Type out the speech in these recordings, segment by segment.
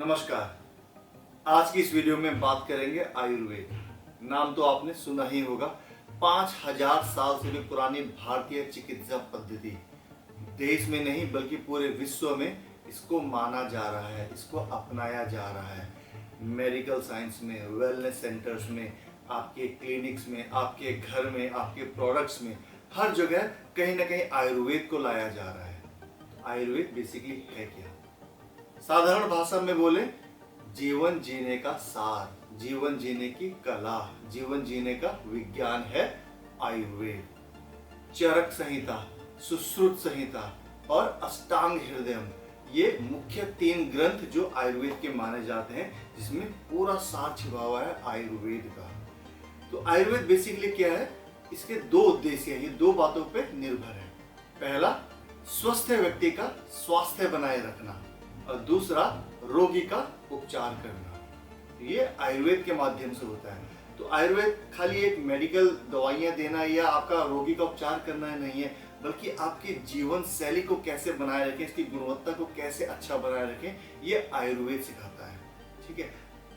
नमस्कार। आज की इस वीडियो में बात करेंगे आयुर्वेद। नाम तो आपने सुना ही होगा। 5000 साल से भी पुरानी भारतीय चिकित्सा पद्धति, देश में नहीं बल्कि पूरे विश्व में इसको माना जा रहा है, इसको अपनाया जा रहा है। मेडिकल साइंस में, वेलनेस सेंटर्स में, आपके क्लिनिक्स में, आपके घर में, आपके प्रोडक्ट्स में, हर जगह कहीं ना कहीं आयुर्वेद को लाया जा रहा है। आयुर्वेद बेसिकली है क्या? साधारण भाषा में बोले, जीवन जीने का सार, जीवन जीने की कला, जीवन जीने का विज्ञान है आयुर्वेद। चरक संहिता, सुश्रुत संहिता और अष्टांग हृदयम, ये मुख्य 3 ग्रंथ जो आयुर्वेद के माने जाते हैं, जिसमें पूरा सार छिपा हुआ है आयुर्वेद का। तो आयुर्वेद बेसिकली क्या है? इसके 2 उद्देश्य हैं, ये 2 बातों पे निर्भर है। पहला, स्वस्थ व्यक्ति का स्वास्थ्य बनाए रखना, और दूसरा, रोगी का उपचार करना। ये आयुर्वेद के माध्यम से होता है। तो आयुर्वेद खाली एक मेडिकल दवाइयाँ देना या आपका रोगी का उपचार करना नहीं है, बल्कि आपकी जीवन शैली को कैसे बनाए रखें, इसकी गुणवत्ता को कैसे अच्छा बनाए रखें, ये आयुर्वेद सिखाता है। ठीक है,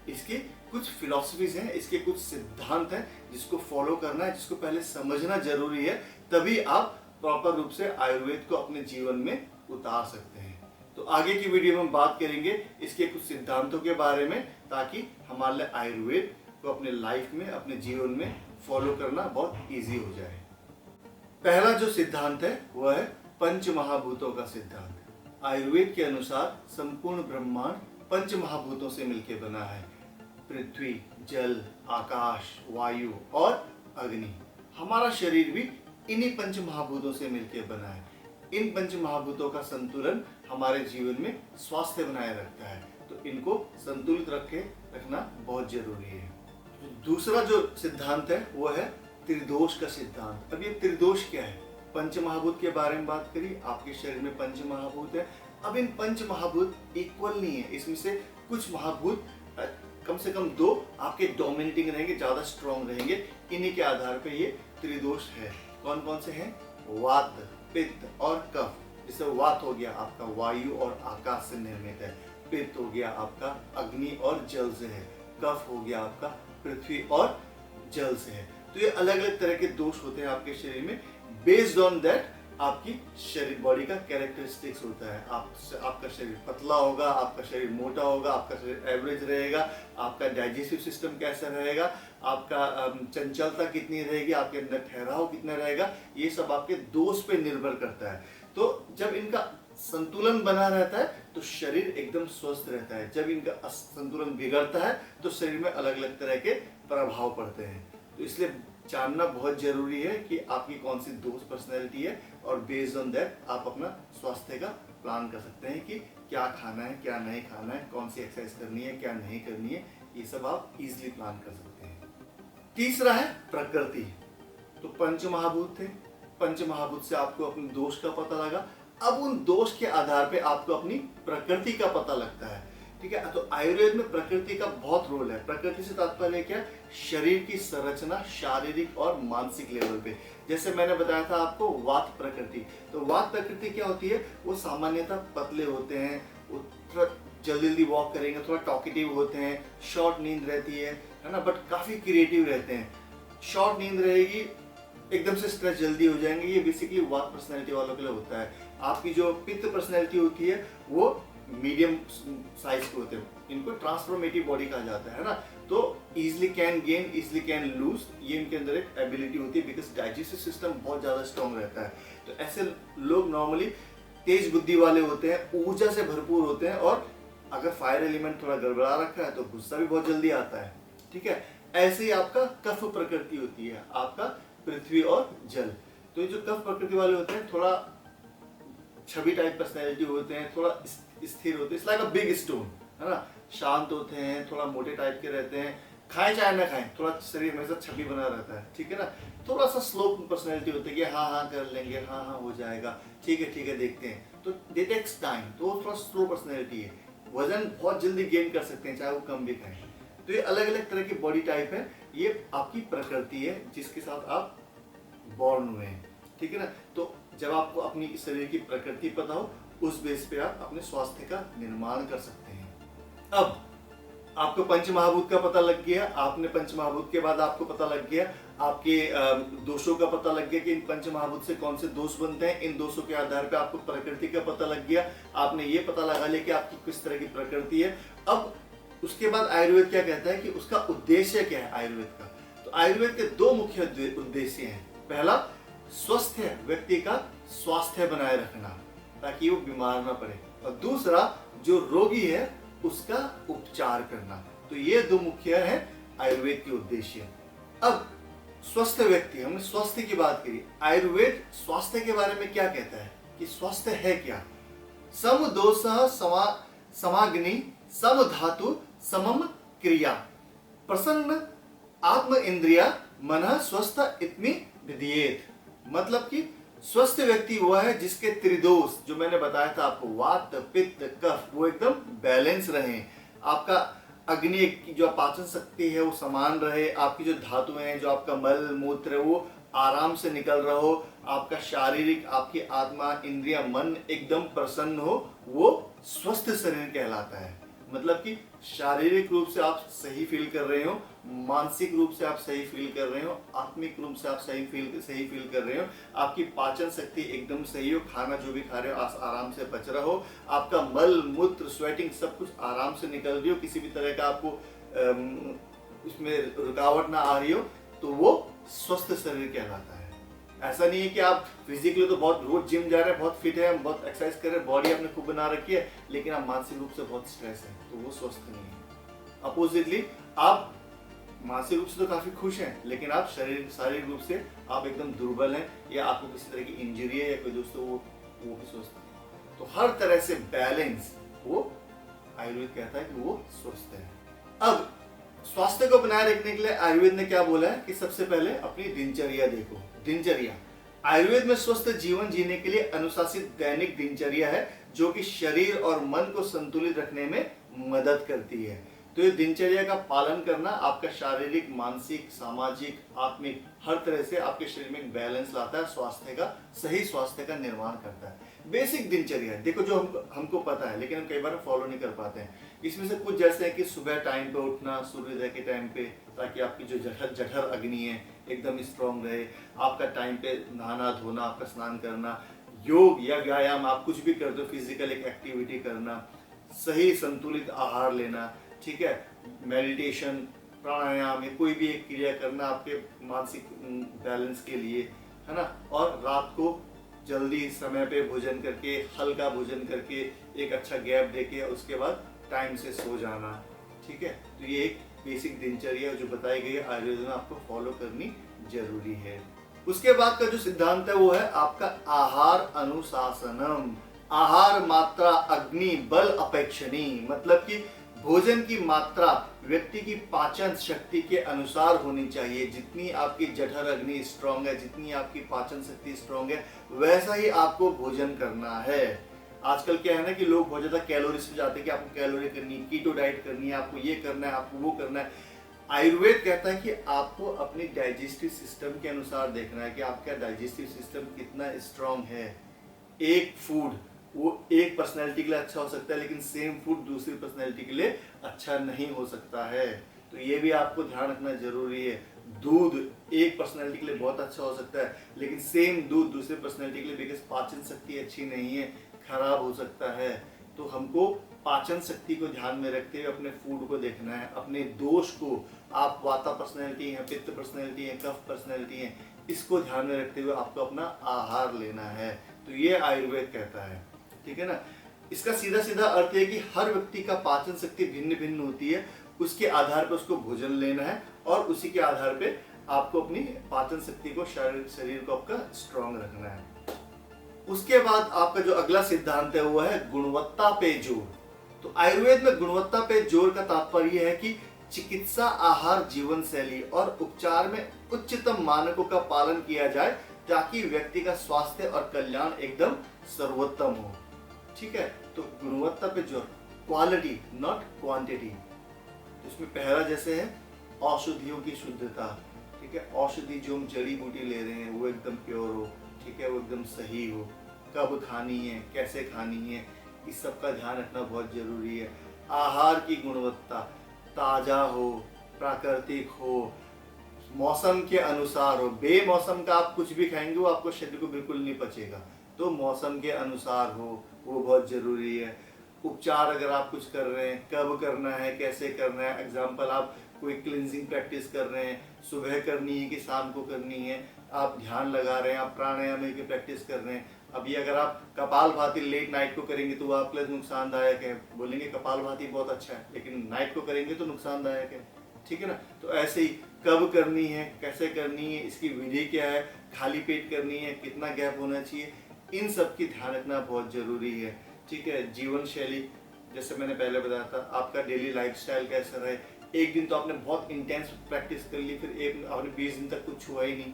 इसकी कुछ फिलॉसफीज हैं, इसके कुछ सिद्धांत हैं जिसको फॉलो करना है, जिसको पहले समझना जरूरी है, तभी आप प्रॉपर रूप से आयुर्वेद को अपने जीवन में उतार सकते हैं। तो आगे की वीडियो में हम बात करेंगे इसके कुछ सिद्धांतों के बारे में, ताकि हमारे लिए आयुर्वेद को अपने लाइफ में, अपने जीवन में फॉलो करना बहुत इजी हो जाए। पहला जो सिद्धांत है वह है पंच महाभूतों का सिद्धांत। आयुर्वेद के अनुसार संपूर्ण ब्रह्मांड पंच महाभूतों से मिलकर बना है। पृथ्वी, जल, आकाश, वायु और अग्नि। हमारा शरीर भी इन्हीं पंच महाभूतों से मिलकर बना है। इन पंच महाभूतों का संतुलन हमारे जीवन में स्वास्थ्य बनाए रखता है, तो इनको संतुलित रखना बहुत जरूरी है। दूसरा जो सिद्धांत है वो है त्रिदोष का सिद्धांत। अब ये त्रिदोष क्या है? पंच महाभूत के बारे में बात करी, आपके शरीर में पंच महाभूत है। अब इन पंच महाभूत इक्वल नहीं है, इसमें से कुछ महाभूत कम से कम 2 आपके डोमिनेटिंग रहेंगे, ज्यादा स्ट्रॉन्ग रहेंगे। इन्हीं के आधार पे ये त्रिदोष है। कौन कौन से हैं? वात, पित्त और कफ। जैसे वात हो गया आपका वायु और आकाश से निर्मित है, पित्त हो गया आपका अग्नि और जल से है, कफ हो गया आपका पृथ्वी और जल से है। तो ये अलग अलग तरह के दोष होते हैं आपके शरीर में। बेस्ड ऑन दैट आपकी शरीर, बॉडी का कैरेक्टरिस्टिक्स होता है। आपका शरीर पतला होगा, आपका शरीर मोटा होगा, आपका शरीर एवरेज रहेगा, आपका डाइजेस्टिव सिस्टम कैसा रहेगा, आपका चंचलता कितनी रहेगी, आपके अंदर ठहराव कितना रहेगा, ये सब आपके दोष पे निर्भर करता है। तो जब इनका संतुलन बना रहता है तो शरीर एकदम स्वस्थ रहता है। जब इनका संतुलन बिगड़ता है तो शरीर में अलग अलग तरह के प्रभाव पड़ते हैं। तो इसलिए जानना बहुत जरूरी है कि आपकी कौन सी दोस्त पर्सनैलिटी है, और बेस्ड ऑन दैट आप अपना स्वास्थ्य का प्लान कर सकते हैं कि क्या खाना है, क्या नहीं खाना है, कौन सी एक्सरसाइज करनी है, क्या नहीं करनी है। ये सब आप इजीली प्लान कर सकते हैं। तीसरा है प्रकृति। तो पंच महाभूत थे, पंच महाभूत से आपको अपने दोष का पता लगा। अब उन दोष के आधार पे आपको अपनी प्रकृति का पता लगता है। ठीक है, तो आयुर्वेद में प्रकृति का बहुत रोल है। प्रकृति से तात्पर्य क्या? शरीर की संरचना शारीरिक और मानसिक लेवल पे। जैसे मैंने बताया था आपको वात प्रकृति। तो वात प्रकृति क्या होती है? वो सामान्यतः पतले होते हैं, वो थोड़ा जल्दी जल्दी वॉक करेंगे, थोड़ा टॉकेटिव होते हैं, शॉर्ट नींद रहती है ना, बट काफी क्रिएटिव रहते हैं। शॉर्ट नींद रहेगी, एकदम से स्ट्रेस जल्दी हो जाएंगे। ये बेसिकली वात पर्सनैलिटी वालों के लिए होता है। आपकी जो पित्त पर्सनैलिटी होती है वो मीडियम साइज के होते हैं, इनको ट्रांसफॉर्मेटिव बॉडी कहा जाता है ना। तो easily can gain, easily can lose, ये इनके अंदर एक एबिलिटी होती है, बिकॉज डाइजेस्टिव सिस्टम बहुत ज्यादा स्ट्रॉन्ग रहता है। तो ऐसे लोग नॉर्मली तेज बुद्धि वाले होते हैं, ऊर्जा से भरपूर होते हैं, और अगर फायर एलिमेंट थोड़ा गड़बड़ा रखा है तो गुस्सा भी बहुत जल्दी आता है। ठीक है, ऐसे ही आपका कफ प्रकृति होती है, आपका पृथ्वी और जल। तो ये जो कफ प्रकृति वाले होते हैं थोड़ा छवि टाइप पर्सनैलिटी होते हैं, थोड़ा स्थिर होते हैं, it's like a big stone, है ना। शांत होते हैं, थोड़ा मोटे टाइप के रहते हैं, खाएं चाहे ना खाएं, थोड़ा शरीर हमेशा छवि बना रहता है। ठीक है ना। थोड़ा सा स्लो पर्सनैलिटी होती है कि हाँ हाँ कर लेंगे, हाँ हाँ हो जाएगा, ठीक है देखते हैं। तो दे टेक्स टाइम, तो थोड़ा स्लो पर्सनैलिटी है। वजन बहुत जल्दी गेन कर सकते हैं चाहे वो कम भी खाएं। तो ये अलग अलग तरह की बॉडी टाइप है, ये आपकी प्रकृति है जिसके साथ आप बॉर्न हुए हैं। ठीक है ना। तो जब आपको अपनी शरीर की प्रकृति पता हो, उस बेस पे आप अपने स्वास्थ्य का निर्माण कर सकते हैं। अब आपको पंचमहाभूत का पता लग गया, आपने पंचमहाभूत के बाद आपको पता लग गया आपके दोषों का पता लग गया कि इन पंचमहाभूत से कौन से दोष बनते हैं। इन दोषों के आधार पे आपको प्रकृति का पता लग गया, आपने ये पता लगा लिया कि आपकी किस तरह की प्रकृति है। अब उसके बाद आयुर्वेद क्या कहता है कि उसका उद्देश्य क्या है आयुर्वेद का। तो आयुर्वेद के दो मुख्य उद्देश्य हैं। पहला, स्वस्थ व्यक्ति का स्वास्थ्य बनाए रखना ताकि वो बीमार ना पड़े, और दूसरा जो रोगी है उसका उपचार करना। तो ये दो मुख्य है आयुर्वेद के उद्देश्य। अब स्वस्थ व्यक्ति, हमने स्वास्थ्य की बात करी, आयुर्वेद स्वास्थ्य के बारे में क्या कहता है कि स्वास्थ्य है क्या। सम दोषः समाग्नि सम धातु समम क्रिया प्रसन्न आत्म इंद्रिया मन स्वस्थ इत्मी विधियेत। मतलब कि स्वस्थ व्यक्ति वो है जिसके त्रिदोष जो मैंने बताया था आपको, वात पित्त कफ, वो एकदम बैलेंस रहे। आपका अग्नि की जो पाचन शक्ति है वो समान रहे, आपकी जो धातुएं हैं, जो आपका मल मूत्र है वो आराम से निकल रहा हो, आपका शारीरिक, आपकी आत्मा, इंद्रिया, मन एकदम प्रसन्न हो, वो स्वस्थ शरीर कहलाता है। मतलब कि शारीरिक रूप से आप सही फील कर रहे हो, मानसिक रूप से आप सही फील कर रहे हो, आत्मिक रूप से आप सही फील कर रहे हो, आपकी पाचन शक्ति एकदम सही हो, खाना जो भी खा रहे हो आराम से पच रहा हो, आपका मल मूत्र स्वेटिंग सब कुछ आराम से निकल रही हो, किसी भी तरह का आपको उसमें रुकावट ना आ रही हो, तो वो स्वस्थ शरीर कहलाता है। ऐसा नहीं है कि आप फिजिकली तो बहुत रोज जिम जा रहे हैं, बहुत फिट है, बहुत एक्सरसाइज कर रहे हैं, बॉडी आपने खूब बना रखी है, लेकिन आप मानसिक रूप से बहुत स्ट्रेस है, तो वो स्वस्थ नहीं है। अपोजिटली आप मानसिक रूप से तो काफी खुश हैं, लेकिन आप शारीरिक रूप से आप एकदम दुर्बल हैं, या आपको किसी तरह की इंजरी है या कोई दोस्तों, वो भी स्वस्थ नहीं। तो हर तरह से बैलेंस वो आयुर्वेद कहता है कि वो स्वस्थ है। अब स्वास्थ्य को बनाए रखने के लिए आयुर्वेद ने क्या बोला है कि सबसे पहले अपनी दिनचर्या देखो। दिनचर्या आयुर्वेद में स्वस्थ जीवन जीने के लिए अनुशासित दैनिक दिनचर्या है जो कि शरीर और मन को संतुलित रखने में मदद करती है। तो ये दिनचर्या का पालन करना आपका शारीरिक, मानसिक, सामाजिक, आत्मिक हर तरह से आपके शरीर में एक बैलेंस लाता है, स्वास्थ्य का, सही स्वास्थ्य का निर्माण करता है। बेसिक दिनचर्या देखो जो हमको पता है, लेकिन हम कई बार फॉलो नहीं कर पाते हैं। इसमें से कुछ जैसे है कि सुबह टाइम पे उठना, सूर्योदय के टाइम पे, ताकि आपकी जो जठर अग्नि है एकदम स्ट्रांग रहे, आपका टाइम पे नहाना धोना, आपका स्नान करना, योग या व्यायाम आप कुछ भी करते हो, फिजिकल एक एक्टिविटी करना, सही संतुलित आहार लेना, ठीक है, मेडिटेशन, प्राणायाम, कोई भी एक क्रिया करना आपके मानसिक बैलेंस के लिए, है ना। और रात को जल्दी समय पे भोजन करके, हल्का भोजन करके, एक अच्छा गैप देके उसके बाद टाइम से सो जाना, ठीक है। तो ये एक बेसिक दिनचर्या जो बताई गई है आयुर्वेद में, आपको फॉलो करनी जरूरी है। उसके बाद का जो सिद्धांत है वो है आपका आहार अनुशासनम। आहार मात्रा अग्नि बल अपेक्षणी, मतलब कि भोजन की मात्रा व्यक्ति की पाचन शक्ति के अनुसार होनी चाहिए। जितनी आपकी जठर अग्नि स्ट्रांग है, जितनी आपकी पाचन शक्ति स्ट्रांग है, वैसा ही आपको भोजन करना है। आजकल क्या है ना कि लोग बहुत ज्यादा कैलोरीज पे जाते हैं कि आपको कैलोरी करनी है, कीटो डाइट करनी है, आपको ये करना है, आपको वो करना है। आयुर्वेद कहता है कि आपको अपनी डाइजेस्टिव सिस्टम के अनुसार देखना है कि आपका डाइजेस्टिव सिस्टम कितना स्ट्रांग है। एक फूड वो एक पर्सनैलिटी के लिए अच्छा हो सकता है, लेकिन सेम फूड दूसरी पर्सनैलिटी के लिए अच्छा नहीं हो सकता है। तो ये भी आपको ध्यान रखना जरूरी है। दूध एक पर्सनैलिटी के लिए बहुत अच्छा हो सकता है, लेकिन सेम दूध दूसरी पर्सनैलिटी के लिए, बिकॉज पाचन शक्ति अच्छी नहीं है, खराब हो सकता है। तो हमको पाचन शक्ति को ध्यान में रखते हुए अपने फूड को देखना है, अपने दोष को, आप वाता पर्सनैलिटी है, पित्त पर्सनैलिटी है, कफ पर्सनैलिटी है, इसको ध्यान में रखते हुए आपको अपना आहार लेना है। तो ये आयुर्वेद कहता है, ठीक है ना। इसका सीधा सीधा अर्थ है कि हर व्यक्ति का पाचन शक्ति भिन्न भिन्न होती है, उसके आधार पर उसको भोजन लेना है, और उसी के आधार पे आपको अपनी पाचन शक्ति को, शरीर को आपका स्ट्रांग रखना है। उसके बाद आपका जो अगला सिद्धांत है वो है गुणवत्ता पे जोर। तो आयुर्वेद में गुणवत्ता पे जोर का तात्पर्य है कि चिकित्सा, आहार, जीवन शैली और उपचार में उच्चतम मानकों का पालन किया जाए ताकि व्यक्ति का स्वास्थ्य और कल्याण एकदम सर्वोत्तम हो, ठीक है। तो गुणवत्ता पे जोर, क्वालिटी नॉट क्वांटिटी। तो इसमें पहला जैसे है औषधियों की शुद्धता, ठीक है, औषधि जो हम जड़ी बूटी ले रहे हैं वो एकदम प्योर हो, ठीक है, वो एकदम सही हो, कब खानी है, कैसे खानी है, इस सब का ध्यान रखना बहुत जरूरी है। आहार की गुणवत्ता ताजा हो, प्राकृतिक हो, मौसम के अनुसार हो। बेमौसम का आप कुछ भी खाएंगे वो आपको शरीर को बिल्कुल नहीं पचेगा। तो मौसम के अनुसार हो, वो बहुत जरूरी है। उपचार अगर आप कुछ कर रहे हैं, कब करना है, कैसे करना है। एग्जाम्पल, आप कोई क्लिनजिंग प्रैक्टिस कर रहे हैं, सुबह करनी है कि शाम को करनी है। आप ध्यान लगा रहे हैं, आप प्राणायाम की प्रैक्टिस कर रहे हैं। अभी अगर आप कपालभाति लेट नाइट को करेंगे तो वो आपके लिए नुकसानदायक है। बोलेंगे कपालभाति बहुत अच्छा है, लेकिन नाइट को करेंगे तो नुकसानदायक है। ठीक है ना। तो ऐसे ही कब करनी है, कैसे करनी है, इसकी विधि क्या है, खाली पेट करनी है, कितना गैप होना चाहिए, इन सब की ध्यान रखना बहुत जरूरी है। ठीक है। जीवन शैली, जैसे मैंने पहले बताया था, आपका डेली लाइफस्टाइल कैसा रहे। एक दिन तो आपने बहुत इंटेंस प्रैक्टिस कर ली, फिर एक आपने 20 दिन तक कुछ हुआ ही नहीं,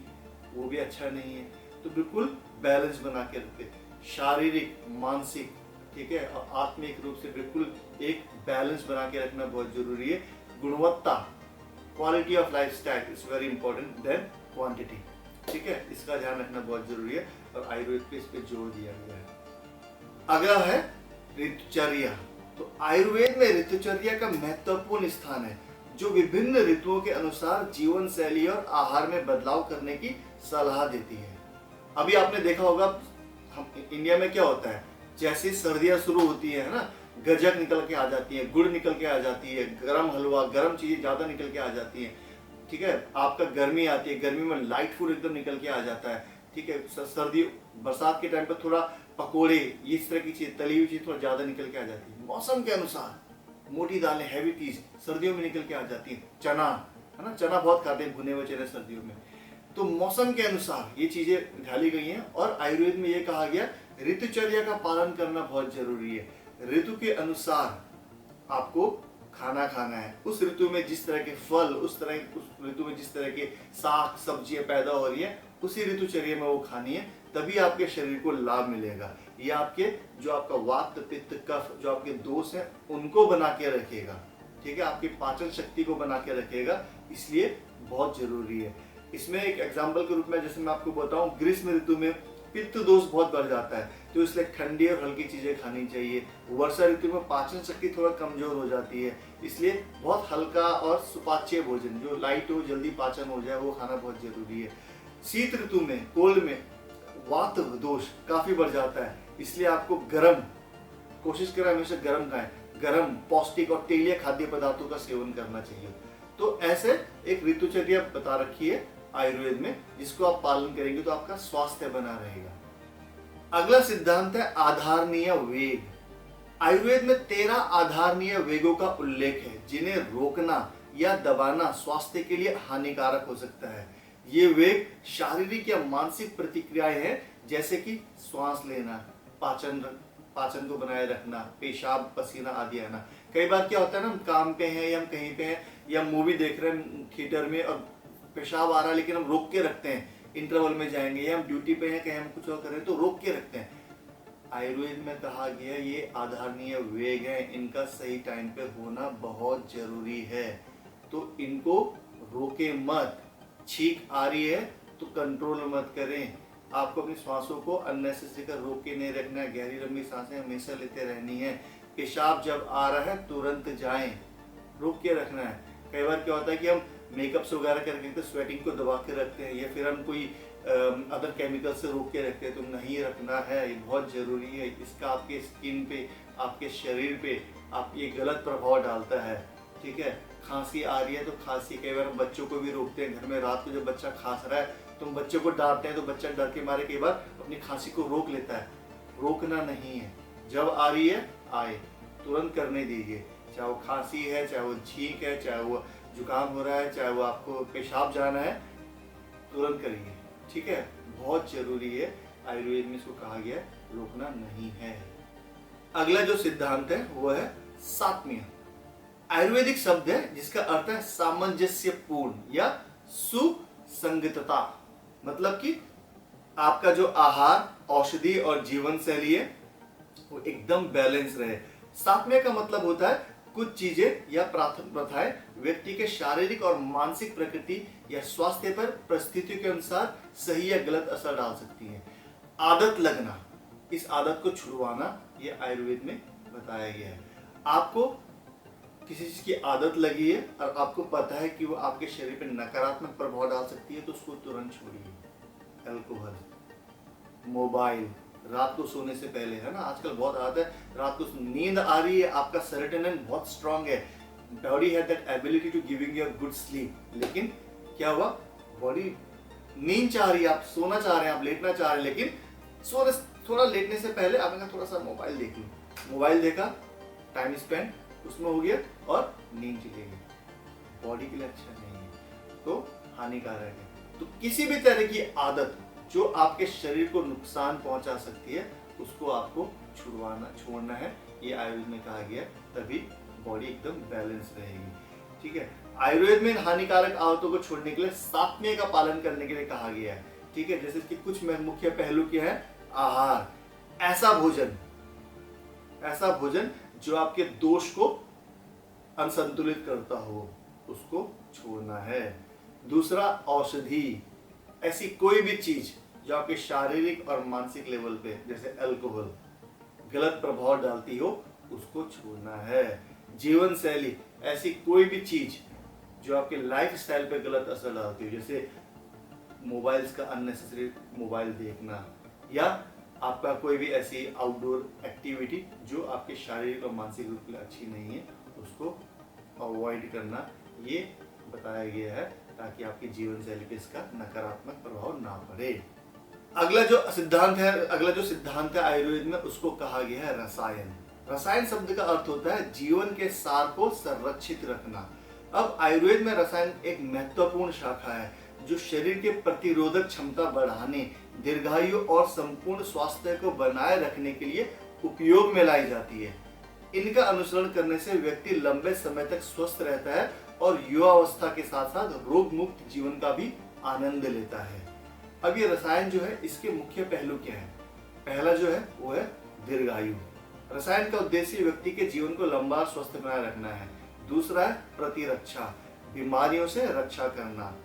वो भी अच्छा नहीं है। तो बिल्कुल बैलेंस बना के रखे, शारीरिक, मानसिक, ठीक है, और आत्मिक रूप से बिल्कुल एक बैलेंस बना के रखना बहुत जरूरी है। गुणवत्ता, quality of life style is very important then quantity. ठीक है, इसका ध्यान रखना बहुत जरूरी है और आयुर्वेद पे इस पे जोर दिया गया है। अगला है ऋतुचर्या। तो आयुर्वेद में ऋतुचर्या का महत्वपूर्ण स्थान है, जो विभिन्न ऋतुओं के अनुसार जीवन शैली और आहार में बदलाव करने की सलाह देती है। अभी आपने देखा होगा, हम इंडिया में क्या होता है, जैसे सर्दियां शुरू होती है ना, गजक निकल के आ जाती है, गुड़ निकल के आ जाती है, गरम हलवा, गरम चीजें ज्यादा निकल के आ जाती है। ठीक है। आपका गर्मी आती है, गर्मी में लाइट फूड एकदम निकल के आ जाता है। ठीक है। सर्दी, बरसात के टाइम पर थोड़ा पकोड़े, इस तरह की चीज, तली हुई चीज थोड़ा ज्यादा निकल के आ जाती है। मौसम के अनुसार मोटी दालें, हैवी चीज सर्दियों में निकल के आ जाती है। चना, है ना, चना बहुत खाते हैं, भुने हुए चने सर्दियों में। तो मौसम के अनुसार ये चीजें ढाली गई हैं और आयुर्वेद में ये कहा गया ऋतुचर्या का पालन करना बहुत जरूरी है। ऋतु के अनुसार आपको खाना खाना है। उस ऋतु में जिस तरह के फल, उस ऋतु में जिस तरह के साग सब्जियां पैदा हो रही है, उसी ऋतुचर्या में वो खानी है, तभी आपके शरीर को लाभ मिलेगा। ये आपके जो आपका वात, पित्त, कफ, जो आपके दोष हैं, उनको बना के रखेगा। ठीक है। आपकी पाचन शक्ति को बना के रखेगा, इसलिए बहुत जरूरी है। इसमें एक एग्जाम्पल के रूप में जैसे मैं आपको बताऊं, ग्रीष्म ऋतु में पित्त दोष बहुत बढ़ जाता है, तो इसलिए ठंडी और हल्की चीजें खानी चाहिए। वर्षा ऋतु में पाचन शक्ति थोड़ा कमजोर हो जाती है, इसलिए बहुत हल्का और सुपाच्य भोजन, जो लाइट हो, जल्दी पाचन हो जाए, वो खाना बहुत जरूरी है। शीत ऋतु में, कोल्ड में, वात दोष काफी बढ़ जाता है, इसलिए आपको गर्म, कोशिश करें हमेशा गर्म खाएं, गर्म, पौष्टिक और तेलीय खाद्य पदार्थों का सेवन करना चाहिए। तो ऐसे एक ऋतुचर्या बता रखी है आयुर्वेद में, जिसको आप पालन करेंगे तो आपका स्वास्थ्य बना रहेगा। अगला सिद्धांत है आधारणीय वेग। आयुर्वेद में 13 आधारणीय वेगों का उल्लेख है, जिन्हें रोकना या दबाना स्वास्थ्य के लिए हानिकारक हो सकता है। ये वेग शारीरिक या मानसिक प्रतिक्रियाएं हैं, जैसे कि श्वास लेना, पाचन को बनाए रखना, पेशाब, पसीना आदि आना। कई बार क्या होता है ना, हम काम पे हैं या हम कहीं पे हैं या मूवी देख रहे हैं थिएटर में और पेशाब आ रहा है, लेकिन हम रोक के रखते हैं, इंटरवल में जाएंगे, या हम ड्यूटी पे हैं, कहीं हम कुछ और कर रहे हैं तो रोक के रखते हैं। आयुर्वेद में कहा गया ये आधारणीय वेग है, इनका सही टाइम पे होना बहुत जरूरी है, तो इनको रोके मत। छींक आ रही है तो कंट्रोल मत करें। आपको अपनी सांसों को अननेसेसरी कर रोक के नहीं रखना है, गहरी लंबी सांसें हमेशा लेते रहनी है। पेशाब जब आ रहा है तुरंत जाएं, रोक के रखना है। कई बार क्या होता है कि हम मेकअप से वगैरह करके तो स्वेटिंग को दबा के रखते हैं, या फिर हम कोई अदर केमिकल से रोक के रखते हैं, तो नहीं रखना है, ये बहुत जरूरी है। इसका आपके स्किन पे, आपके शरीर पे आप ये गलत प्रभाव डालता है। ठीक है। खांसी आ रही है तो खांसी, कई बार हम बच्चों को भी रोकते हैं घर में, रात को जब बच्चा खांस रहा है तो हम बच्चे को डांटते हैं, तो बच्चा डर के मारे कई बार अपनी खांसी को रोक लेता है। रोकना नहीं है, जब आ रही है आए, तुरंत करने दीजिए। चाहे वो खांसी है, चाहे वो छींक है, चाहे वो जुकाम हो रहा है, चाहे वो आपको पेशाब जाना है, तुरंत करिए। ठीक है। बहुत जरूरी है, आयुर्वेद में इसको कहा गया रोकना नहीं है। अगला जो सिद्धांत है वो है सात्म्य। आयुर्वेदिक शब्द है जिसका अर्थ है सामंजस्यपूर्ण या सुसंगतता। मतलब कि आपका जो आहार, औषधि और जीवन शैली है वो एकदम बैलेंस रहे। सात्म्य का मतलब होता है कुछ चीजें या प्रथाएं व्यक्ति के शारीरिक और मानसिक प्रकृति या स्वास्थ्य पर परिस्थितियों के अनुसार सही या गलत असर डाल सकती हैं। आदत लगना, इस आदत को छुड़वाना, ये आयुर्वेद में बताया गया है। आपको किसी चीज की आदत लगी है और आपको पता है कि वो आपके शरीर पर नकारात्मक प्रभाव डाल सकती है, तो उसको तुरंत छोड़िए। अल्कोहल, मोबाइल, रात को सोने से पहले, है ना, आजकल बहुत आदत है, रात को नींद आ रही है, आपका सेरोटोनिन बहुत स्ट्रांग है, body has that ability to giving you a good sleep, लेकिन क्या हुआ, बॉडी नींद चाह रही है, आप सोना चाह रहे हैं, आप लेटना चाह रहे हैं, लेकिन सोने थोड़ा लेटने से पहले आपने कहा थोड़ा सा मोबाइल देख लो, मोबाइल देखा, टाइम स्पेंड उसमें हो गया और नींद चली गई। बॉडी के लिए अच्छा नहीं है, तो हानिकारक है। तो किसी भी तरह की आदत जो आपके शरीर को नुकसान पहुंचा सकती है, उसको आपको छोड़ना है, ये आयुर्वेद में कहा गया, तभी बॉडी एकदम बैलेंस रहेगी। ठीक है, आयुर्वेद में हानिकारक आदतों को छोड़ने के लिए सात्म्य का पालन करने के लिए कहा गया है। ठीक है, जैसे इसके कुछ मुख्य पहलू क्या है, आहार, ऐसा भोजन जो आपके दोष को असंतुलित करता हो, उसको छोड़ना है। दूसरा, औषधि, ऐसी कोई भी चीज जो आपके शारीरिक और मानसिक लेवल पे, जैसे अल्कोहल, गलत प्रभाव डालती हो, उसको छोड़ना है। जीवन शैली, ऐसी कोई भी चीज जो आपके लाइफ स्टाइल पे गलत असर डालती हो, जैसे मोबाइल्स का अननेसेसरी मोबाइल देखना, या आपका कोई भी ऐसी आउटडोर एक्टिविटी जो आपके शारीरिक और मानसिक रूप के लिए अच्छी नहीं है, उसको अवॉइड करना, ये बताया गया है, ताकि आपकी जीवन शैली पे इसका नकारात्मक प्रभाव ना पड़े। अगला जो सिद्धांत है आयुर्वेद में, उसको कहा गया है रसायन। रसायन शब्द का अर्थ होता है जीवन के सार को संरक्षित रखना। अब आयुर्वेद में रसायन एक महत्वपूर्ण शाखा है जो शरीर के प्रतिरोधक क्षमता बढ़ाने, दीर्घायु और संपूर्ण स्वास्थ्य को बनाए रखने के लिए उपयोग में लाई जाती है। इनका अनुसरण करने से व्यक्ति लंबे समय तक स्वस्थ रहता है और युवावस्था के साथ साथ रोग मुक्त जीवन का भी आनंद लेता है। अब ये रसायन जो है, इसके मुख्य पहलू क्या है? पहला जो है वो है दीर्घायु। रसायन का उद्देश्य व्यक्ति के जीवन को लंबा और स्वस्थ बनाए रखना है। दूसरा है प्रतिरक्षा, बीमारियों से रक्षा करना।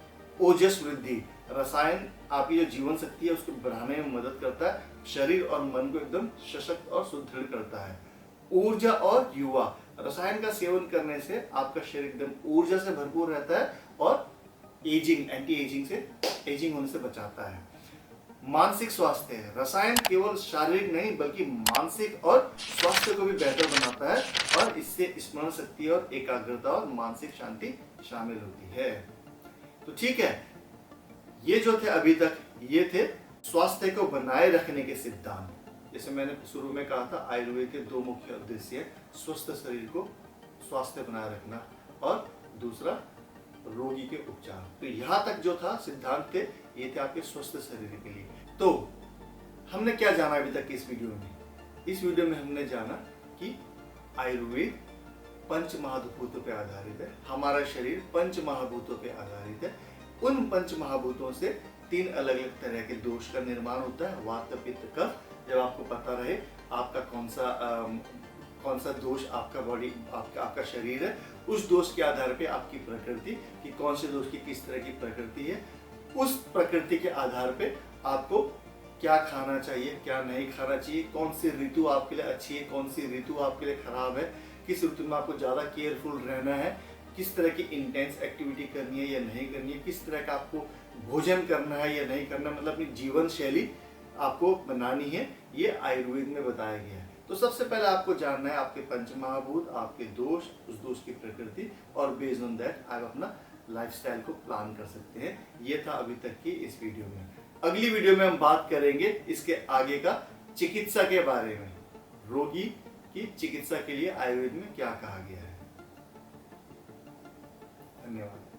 ओजस वृद्धि, रसायन आपकी जो जीवन शक्ति है उसको बढ़ाने में मदद करता है, शरीर और मन को एकदम सशक्त और सुदृढ़ करता है। ऊर्जा और युवा, रसायन का सेवन करने से आपका शरीर एकदम ऊर्जा से भरपूर रहता है और एजिंग होने से बचाता है। मानसिक स्वास्थ्य, रसायन केवल शारीरिक नहीं बल्कि मानसिक और स्वास्थ्य को भी बेहतर बनाता है और इससे स्मरण शक्ति और एकाग्रता और मानसिक शांति शामिल होती है। तो ठीक है, ये जो थे अभी तक, ये थे स्वास्थ्य को बनाए रखने के सिद्धांत। जैसे मैंने शुरू में कहा था, आयुर्वेद के दो मुख्य उद्देश्य है, स्वस्थ शरीर को स्वास्थ्य बनाए रखना और दूसरा रोगी के उपचार। तो यहाँ तक जो था सिद्धांत थे, ये थे आपके स्वस्थ शरीर के लिए। तो हमने क्या जाना अभी तक इस वीडियो में? इस वीडियो में हमने जाना कि आयुर्वेद पंच महाभूतों पे आधारित है, हमारा शरीर पंच महाभूतों पे आधारित है। उन पंच महाभूतों से 3 अलग अलग तरह के दोष का निर्माण होता है, वात, पित्त, कफ। जब आपको पता रहे आपका कौन सा दोष आपका शरीर है, उस दोष के आधार पे आपकी प्रकृति कि कौन से दोष की किस तरह की प्रकृति है, उस प्रकृति के आधार पे आपको क्या खाना चाहिए, क्या नहीं खाना चाहिए, कौन सी ऋतु आपके लिए अच्छी है, कौन सी ऋतु आपके लिए खराब है, किस ऋतु में आपको ज़्यादा केयरफुल रहना है, किस तरह की इंटेंस एक्टिविटी करनी है या नहीं करनी है, किस तरह का आपको भोजन करना है या नहीं करना, मतलब अपनी जीवन शैली आपको बनानी है, ये आयुर्वेद में बताया गया है। तो सबसे पहले आपको जानना है आपके पंचमहाभूत, आपके दोष, उस दोष की प्रकृति, और बेस्ड ऑन दैट आप अपना लाइफस्टाइल को प्लान कर सकते हैं। ये था अभी तक की इस वीडियो में। अगली वीडियो में हम बात करेंगे इसके आगे का चिकित्सा के बारे में, रोगी की चिकित्सा के लिए आयुर्वेद में क्या कहा गया है। धन्यवाद।